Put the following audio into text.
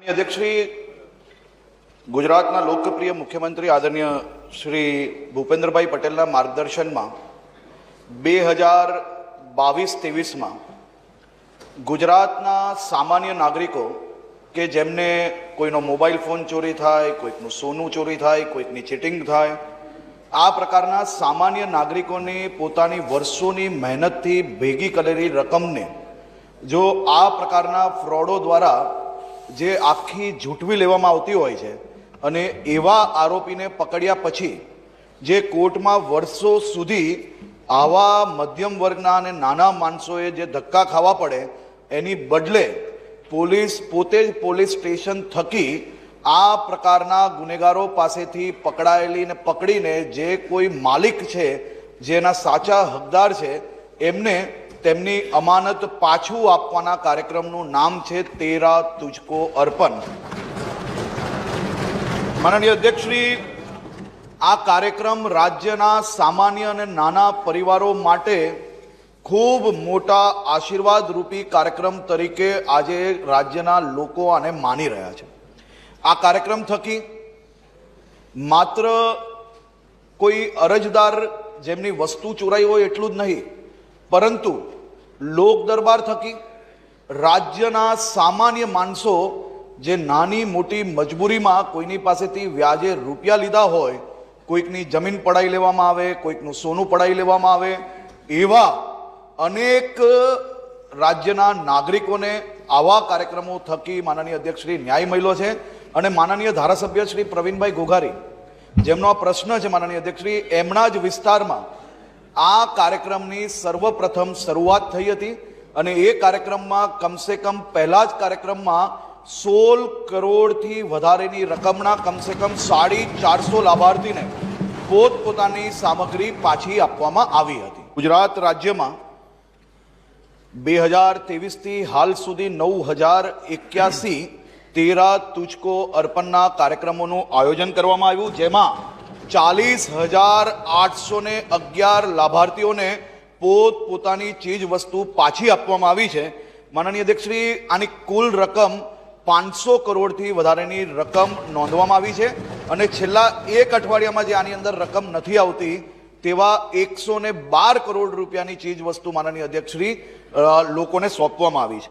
अध्यक्ष श्री गुजरातना लोकप्रिय मुख्यमंत्री आदरणीय श्री भूपेन्द्रभाई पटेलना मार्गदर्शन में 2022-23 में गुजरातना सामान्य नागरिकों के जेमने कोईनो मोबाइल फोन चोरी थाय, कोईकनुं सोનું चोरी थाय, कोईकनी चीटिंग थाय, आ प्रकारना सामान्य नागरिकोनी पोतानी वर्षोनी मेहनतथी भेगी करेली रकमने जो आ प्रकारना फ्रॉडो द्वारा जे आखी झूठवी लेवामां आवती होय छे अने एवा आरोपीने पकड्या पछी जे कोर्टमां वर्षो सुधी आवा मध्यम वर्गना अने नाना माणसोए जे धक्का खावा पड़े एनी बदले पोलीस पोते ज पोलीस स्टेशन थकी आ प्रकारना गुनेगारो पासेथी पकड़ायेली ने पकड़ीने जे कोई मालिक छे जेना साचा हकदार छे एमने तेमनी अमानत पाछू आपवाना कार्यक्रमનું नाम छे तेरा तुझको अर्पण। माननीय अध्यक्ष श्री आ कार्यक्रम राज्यना सामान्य अने नाना परिवारों माटे खूब मोटा आशीर्वाद रूपी कार्यक्रम तरीके आजे राज्यना लोको आने मानी रह्या छे। आ कार्यक्रम थकी मात्र कोई अरजदार जेमनी वस्तु चोराई होय एटलुं ज नहीं, परंतु लोक दरबार थकी राज्यना सामान्य माणसो जे नानी मोटी मजबूरी में कोईनी पासेथी व्याजे रूपिया लीधा होय, कोईकनी जमीन पड़ाई लेवामां आवे, कोईकनुं सोનું पड़ाई लेवामां आवे, एवा अनेक राज्यना नागरिकोने आवा कार्यक्रमों थकी माननीय अध्यक्ष श्री न्याय मळ्यो छे। अने माननीय धारासभ्य श्री प्रवीणभाई घोघारी जेमनो प्रश्न है माननीय अध्यक्ष श्री एमना ज विस्तारमां आ कार्यक्रमनी सर्वप्रथम शुरुआत थई हती अने ए कार्यक्रममां कम से कम पहला ज कार्यक्रममां 16 करोड़थी वधारेनी रकमना कम से कम 450 लाभार्थीने पोतपोतानी सामग्री पाछी आपवामां आवी हती। गुजरात राज्यमां 2023 थी हाल सुधी 9081 तेरा तुझको अर्पणना कार्यक्रमों आयोजन करवामां आव्युं, जेमां 40,811 लाभार्थीओ ने पोतानी चीज वस्तु पाछी आपवामां आवी छे। माननीय अध्यक्ष श्री आनी कुल रकम 500 करोड़ थी वधारेनी रकम नोंधवामां आवी छे अने छेल्ला एक अठवाडियामां जे आनी अंदर रकम नथी आवती तेवा 112 करोड़ रूपियानी चीज वस्तु माननीय अध्यक्ष श्री लोकोने सोंपवामां आवी छे।